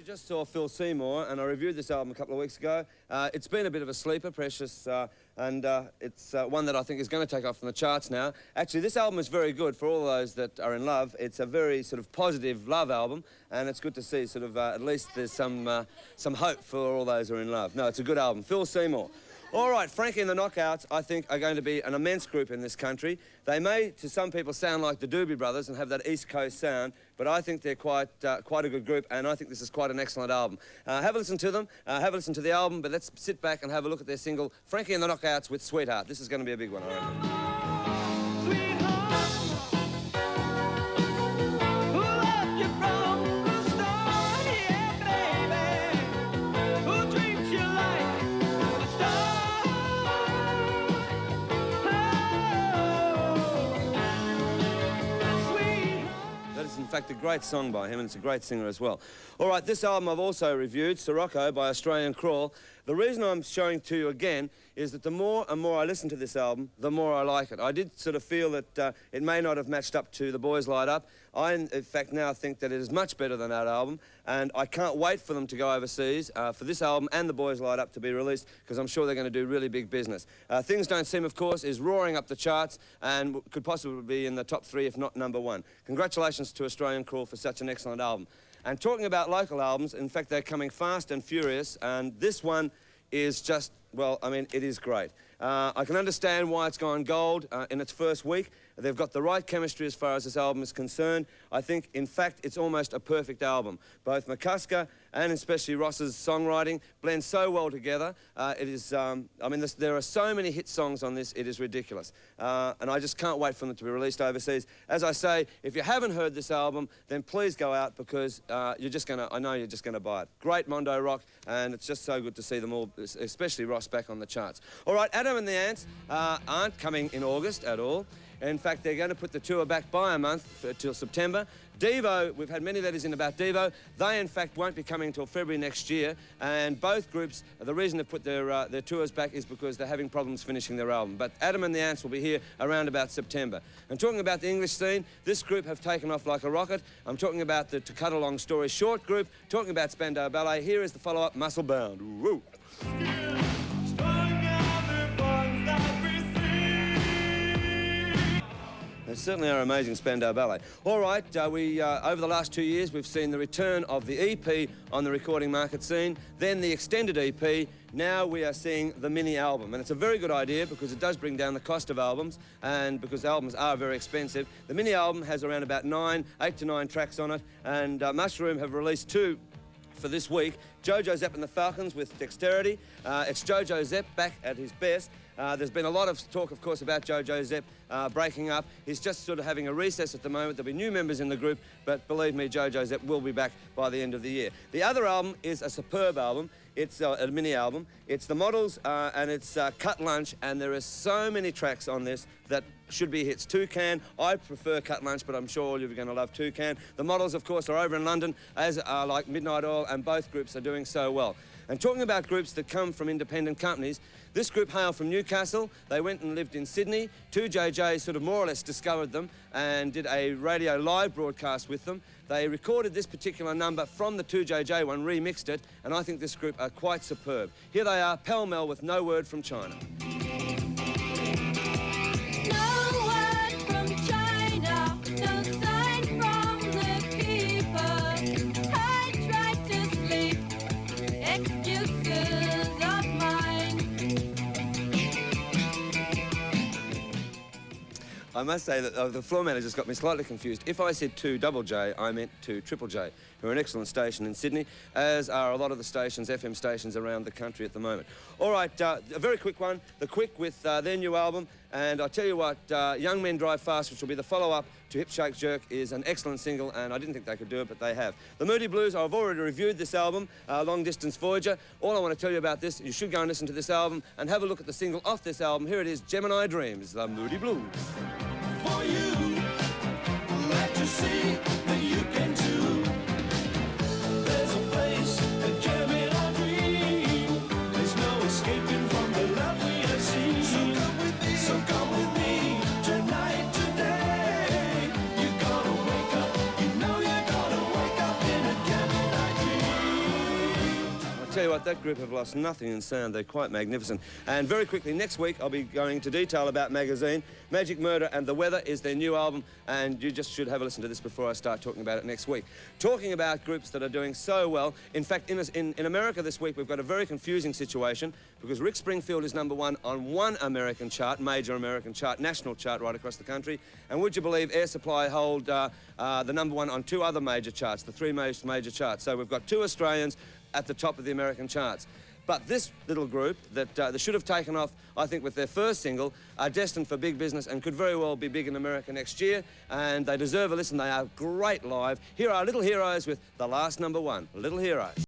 just saw Phil Seymour, and I reviewed this album a couple of weeks ago. It's been a bit of a sleeper, Precious, and it's one that I think is going to take off from the charts now. Actually, this album is very good for all those that are in love. It's a very sort of positive love album, and it's good to see sort of at least there's some hope for all those who are in love. No, it's a good album. Phil Seymour. All right, Frankie and the Knockouts, I think, are going to be an immense group in this country. They may, to some people, sound like the Doobie Brothers and have that East Coast sound, but I think they're quite a good group, and I think this is quite an excellent album. Have a listen to them, have a listen to the album, but let's sit back and have a look at their single, Frankie and the Knockouts with Sweetheart. This is going to be a big one, I reckon. In fact, a great song by him, and it's a great singer as well. All right, this album I've also reviewed, Sirocco by Australian Crawl. The reason I'm showing to you again is that the more and more I listen to this album, the more I like it. I did sort of feel that it may not have matched up to The Boys Light Up. I, in fact, now think that it is much better than that album, and I can't wait for them to go overseas, for this album and The Boys Light Up to be released, because I'm sure they're going to do really big business. Things Don't Seem, of course, is roaring up the charts and could possibly be in the top 3, if not #1. Congratulations to Australian Crawl for such an excellent album. And talking about local albums, in fact, they're coming fast and furious, and this one is just, well, I mean, it is great. I can understand why it's gone gold in its first week. They've got the right chemistry as far as this album is concerned. I think, in fact, it's almost a perfect album. Both McCusker and especially Ross's songwriting blend so well together. It is, I mean, there are so many hit songs on this, it is ridiculous. And I just can't wait for them to be released overseas. As I say, if you haven't heard this album, then please go out, because you're just going to, I know you're just going to buy it. Great Mondo Rock, and it's just so good to see them all, especially Ross, back on the charts. All right, Adam and the Ants aren't coming in August at all. In fact, they're going to put the tour back by a month till September. DEVO, we've had many letters in about DEVO. They, in fact, won't be coming until February next year. And both groups, the reason they've put their tours back is because they're having problems finishing their album. But Adam and the Ants will be here around about September. And talking about the English scene, this group have taken off like a rocket. I'm talking about the To Cut a Long Story Short group, talking about Spandau Ballet. Here is the follow-up, Musclebound. Woo! They certainly are amazing, Spandau Ballet. All right, over the last 2 years, we've seen the return of the EP on the recording market scene, then the extended EP. Now we are seeing the mini album, and it's a very good idea because it does bring down the cost of albums, and because albums are very expensive. The mini album has around about 8 to 9 tracks on it, and Mushroom have released 2 for this week. Jojo Zepp and the Falcons with Dexterity. It's Jojo Zepp back at his best. There's been a lot of talk, of course, about Jojo Zepp breaking up. He's just sort of having a recess at the moment. There'll be new members in the group, but believe me, Jojo Zepp will be back by the end of the year. The other album is a superb album. It's a mini album. It's The Models, and it's Cut Lunch, and there are so many tracks on this that should be hits. Toucan, I prefer Cut Lunch, but I'm sure all you're going to love Toucan. The Models, of course, are over in London, as are like Midnight Oil, and both groups are doing so well. And talking about groups that come from independent companies, this group hail from Newcastle. They went and lived in Sydney. 2JJ sort of more or less discovered them and did a radio live broadcast with them. They recorded this particular number from the 2JJ one, remixed it, and I think this group are quite superb. Here they are, Pell Mell with No Word from China. I must say that the floor manager's got me slightly confused. If I said 2JJ, I meant 2JJJ, who are an excellent station in Sydney, as are a lot of the stations, FM stations around the country at the moment. All right, a very quick one, The Quick with their new album, and I tell you what, Young Men Drive Fast, which will be the follow-up to Hip Shake Jerk, is an excellent single, and I didn't think they could do it, but they have. The Moody Blues, I've already reviewed this album, Long Distance Voyager. All I want to tell you about this, you should go and listen to this album and have a look at the single off this album. Here it is, Gemini Dreams, The Moody Blues. For you, let you see that you can do. There's a place, a Gemini dream. There's no escaping from the love we have seen. So come with me tonight, today. You're gonna wake up, you know you're gonna wake up in a Gemini dream. tell you what, that group have lost nothing in sound. They're quite magnificent. And very quickly, next week, I'll be going into detail about Magazine. Magic Murder and the Weather is their new album, and you just should have a listen to this before I start talking about it next week. Talking about groups that are doing so well, in fact, in America this week, we've got a very confusing situation because Rick Springfield is #1 on one American chart, major American chart, national chart right across the country. And would you believe Air Supply hold the #1 on 2 other major charts, the 3 most major charts. So we've got 2 Australians at the top of the American charts. But this little group that they should have taken off, I think, with their first single, are destined for big business and could very well be big in America next year. And they deserve a listen. They are great live. Here are Little Heroes with the last #1, Little Heroes.